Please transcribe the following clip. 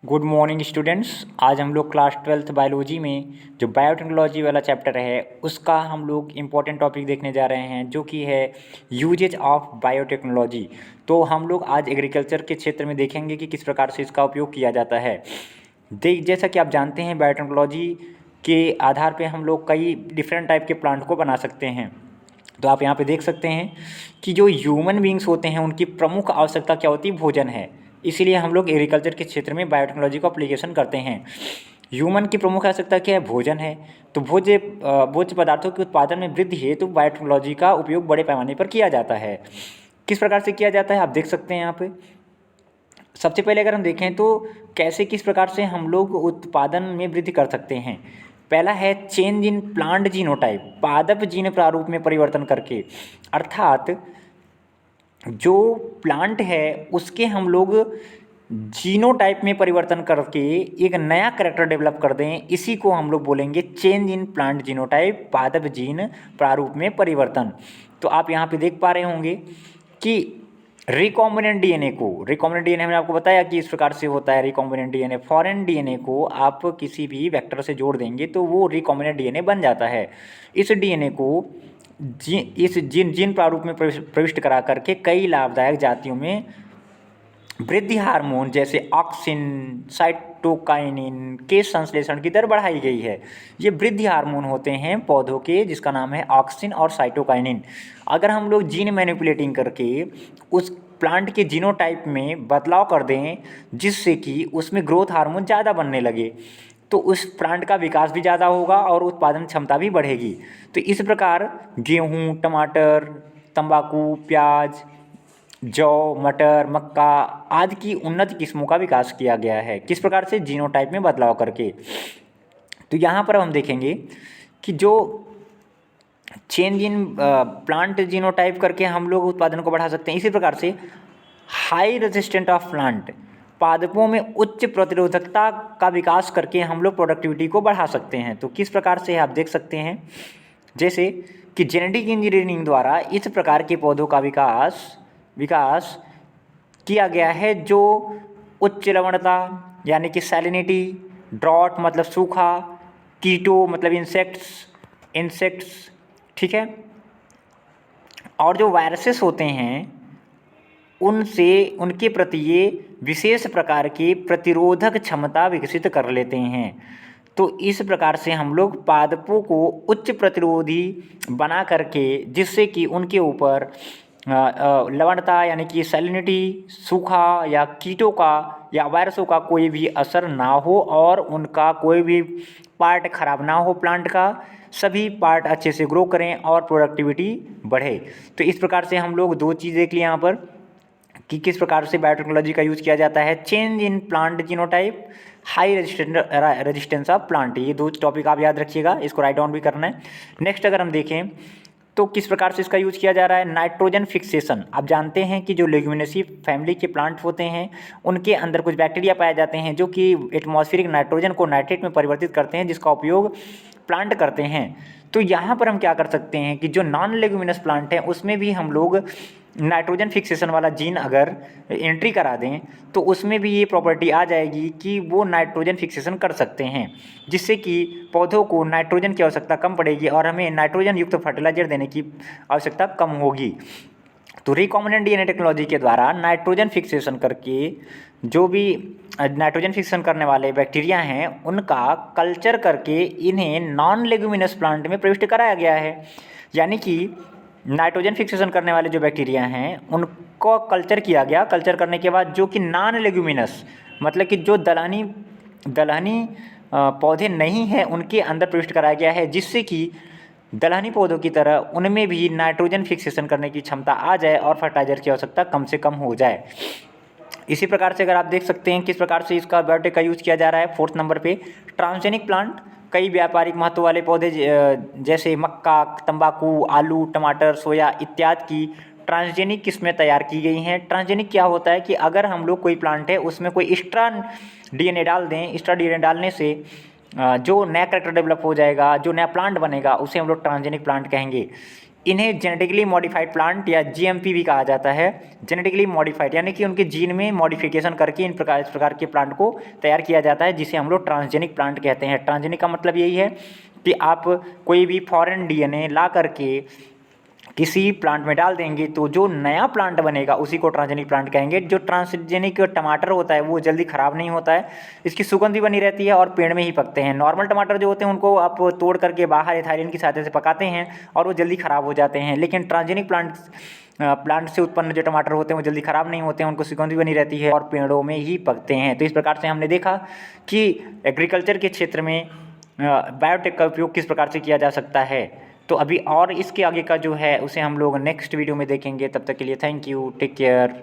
Good morning students. आज हम लोग क्लास 12th बायोलॉजी में जो बायोटेक्नोलॉजी वाला चैप्टर है उसका हम लोग इम्पोर्टेंट टॉपिक देखने जा रहे हैं जो कि है यूजेज ऑफ बायोटेक्नोलॉजी। तो हम लोग आज एग्रीकल्चर के क्षेत्र में देखेंगे कि किस प्रकार से इसका उपयोग किया जाता है। जैसा कि आप जानते हैं बायोटेक्नोलॉजी के आधार पे हम लोग कई डिफरेंट टाइप के प्लांट को बना सकते हैं। तो आप यहाँ पे देख सकते हैं कि जो ह्यूमन बींग्स होते हैं उनकी प्रमुख आवश्यकता क्या होती है, भोजन है। इसीलिए हम लोग एग्रीकल्चर के क्षेत्र में बायोटेक्नोलॉजी को अप्लीकेशन करते हैं। ह्यूमन की प्रमुख आवश्यकता क्या है, भोजन है। तो भोज्य पदार्थों के उत्पादन में वृद्धि हेतु बायोटेक्नोलॉजी का उपयोग बड़े पैमाने पर किया जाता है। किस प्रकार से किया जाता है आप देख सकते हैं यहाँ पे। सबसे पहले अगर हम देखें तो कैसे किस प्रकार से हम लोग उत्पादन में वृद्धि कर सकते हैं। पहला है चेंज इन प्लांट जीनोटाइप, पादप जीन प्रारूप में परिवर्तन करके। अर्थात जो प्लांट है उसके हम लोग जीनोटाइप में परिवर्तन करके एक नया करैक्टर डेवलप कर दें, इसी को हम लोग बोलेंगे चेंज इन प्लांट जीनोटाइप, पादप जीन प्रारूप में परिवर्तन। तो आप यहाँ पे देख पा रहे होंगे कि रिकॉम्बिनेंट डीएनए को, रिकॉम्बिनेंट डीएनए मैंने आपको बताया कि इस प्रकार से होता है। रिकॉम्बिनेंट डीएनए, फॉरेन डीएनए को आप किसी भी वेक्टर से जोड़ देंगे तो वो रिकॉम्बिनेंट डीएनए बन जाता है। इस डीएनए को इस जीन प्रारूप में प्रविष्ट करा करके कई लाभदायक जातियों में वृद्धि हार्मोन जैसे ऑक्सिन, साइटोकाइनिन के संश्लेषण की दर बढ़ाई गई है। ये वृद्धि हार्मोन होते हैं पौधों के, जिसका नाम है ऑक्सिन और साइटोकाइनिन। अगर हम लोग जीन मैनिपुलेटिंग करके उस प्लांट के जीनोटाइप में बदलाव कर दें जिससे कि उसमें ग्रोथ हार्मोन ज़्यादा बनने लगे तो उस प्लांट का विकास भी ज़्यादा होगा और उत्पादन क्षमता भी बढ़ेगी। तो इस प्रकार गेहूँ, टमाटर, तंबाकू, प्याज, जौ, मटर, मक्का आदि की उन्नत किस्मों का विकास किया गया है। किस प्रकार से, जीनोटाइप में बदलाव करके। तो यहाँ पर हम देखेंगे कि जो चेंज इन प्लांट जीनोटाइप करके हम लोग उत्पादन को बढ़ा सकते हैं। इसी प्रकार से हाई रेजिस्टेंट ऑफ प्लांट, पादपों में उच्च प्रतिरोधकता का विकास करके हम लोग प्रोडक्टिविटी को बढ़ा सकते हैं। तो किस प्रकार से आप देख सकते हैं, जैसे कि जेनेटिक इंजीनियरिंग द्वारा इस प्रकार के पौधों का विकास किया गया है जो उच्च लवणता यानी कि सैलिनिटी, ड्रॉट मतलब सूखा, कीटो मतलब इंसेक्ट्स, ठीक है, और जो वायरसेस होते हैं उनके प्रति ये विशेष प्रकार की प्रतिरोधक क्षमता विकसित कर लेते हैं। तो इस प्रकार से हम लोग पादपों को उच्च प्रतिरोधी बना करके, जिससे कि उनके ऊपर लवणता यानी कि सैलिनिटी, सूखा या कीटों का या वायरसों का कोई भी असर ना हो और उनका कोई भी पार्ट खराब ना हो, प्लांट का सभी पार्ट अच्छे से ग्रो करें और प्रोडक्टिविटी बढ़े। तो इस प्रकार से हम लोग दो चीज़ देख लिए यहाँ पर कि किस प्रकार से बायोटेक्नोलॉजी का यूज़ किया जाता है। Change in plant genotype, high resistance of plant, ये दो टॉपिक आप याद रखिएगा, इसको राइट डाउन भी करना है। नेक्स्ट अगर हम देखें तो किस प्रकार से इसका यूज़ किया जा रहा है, नाइट्रोजन फिक्सेशन। आप जानते हैं कि जो लेग्यूमिनेसी फैमिली के प्लांट होते हैं उनके अंदर कुछ बैक्टीरिया पाए जाते हैं जो कि एटमॉस्फेरिक नाइट्रोजन को नाइट्रेट में परिवर्तित करते हैं, जिसका उपयोग प्लांट करते हैं। तो यहाँ पर हम क्या कर सकते हैं कि जो नॉन लेग्यूमिनस प्लांट हैं उसमें भी हम लोग नाइट्रोजन फिक्सेशन वाला जीन अगर एंट्री करा दें तो उसमें भी ये प्रॉपर्टी आ जाएगी कि वो नाइट्रोजन फिक्सेशन कर सकते हैं, जिससे कि पौधों को नाइट्रोजन की आवश्यकता कम पड़ेगी और हमें नाइट्रोजन युक्त फर्टिलाइजर देने की आवश्यकता कम होगी। तो रिकॉम्बिनेंट डीएनए टेक्नोलॉजी के द्वारा नाइट्रोजन फिक्सेशन करके जो भी नाइट्रोजन फिक्सेशन करने वाले बैक्टीरिया हैं उनका कल्चर करके इन्हें नॉन लेग्यूमिनस प्लांट में प्रविष्ट कराया गया है। यानी कि नाइट्रोजन फिक्सेशन करने वाले जो बैक्टीरिया हैं उनको कल्चर किया गया। कल्चर करने के बाद जो कि नॉन लेग्यूमिनस मतलब कि जो दलहनी पौधे नहीं हैं उनके अंदर प्रविष्ट कराया गया है, जिससे कि दलहनी पौधों की तरह उनमें भी नाइट्रोजन फिक्सेशन करने की क्षमता आ जाए और फर्टिलाइजर की आवश्यकता कम से कम हो जाए। इसी प्रकार से अगर आप देख सकते हैं किस प्रकार से इसका बायोटेक का यूज़ किया जा रहा है। 4th नंबर पे ट्रांसजेनिक प्लांट, कई व्यापारिक महत्व वाले पौधे जैसे मक्का, तंबाकू, आलू, टमाटर, सोया इत्यादि की ट्रांसजेनिक किस्में तैयार की गई हैं। ट्रांसजेनिक क्या होता है कि अगर हम लोग कोई प्लांट है उसमें कोई एक्स्ट्रा डीएनए डाल दें, एक्स्ट्रा डीएनए डालने से जो नया करैक्टर डेवलप हो जाएगा, जो नया प्लांट बनेगा उसे हम लोग ट्रांसजेनिक प्लांट कहेंगे। इन्हें जेनेटिकली मॉडिफाइड प्लांट या जीएमपी भी कहा जाता है। जेनेटिकली मॉडिफाइड यानी कि उनके जीन में मॉडिफिकेशन करके इस प्रकार के प्लांट को तैयार किया जाता है, जिसे हम लोग ट्रांसजेनिक प्लांट कहते हैं। ट्रांसजेनिक का मतलब यही है कि आप कोई भी फॉरेन डीएनए ला करके किसी प्लांट में डाल देंगे तो जो नया प्लांट बनेगा उसी को ट्रांसजेनिक प्लांट कहेंगे। जो ट्रांसजेनिक टमाटर होता है वो जल्दी ख़राब नहीं होता है, इसकी सुगंध भी बनी रहती है और पेड़ में ही पकते हैं। नॉर्मल टमाटर जो होते हैं उनको आप तोड़ करके बाहर एथाइलिन की सहायता से पकाते हैं और वो जल्दी ख़राब हो जाते हैं, लेकिन ट्रांसजेनिक प्लांट से उत्पन्न जो टमाटर होते हैं वो जल्दी ख़राब नहीं होते हैं, उनको सुगंध भी बनी रहती है और पेड़ों में ही पकते हैं। तो इस प्रकार से हमने देखा कि एग्रीकल्चर के क्षेत्र में बायोटेक का उपयोग किस प्रकार से किया जा सकता है। तो अभी और इसके आगे का जो है उसे हम लोग नेक्स्ट वीडियो में देखेंगे। तब तक के लिए थैंक यू, टेक केयर।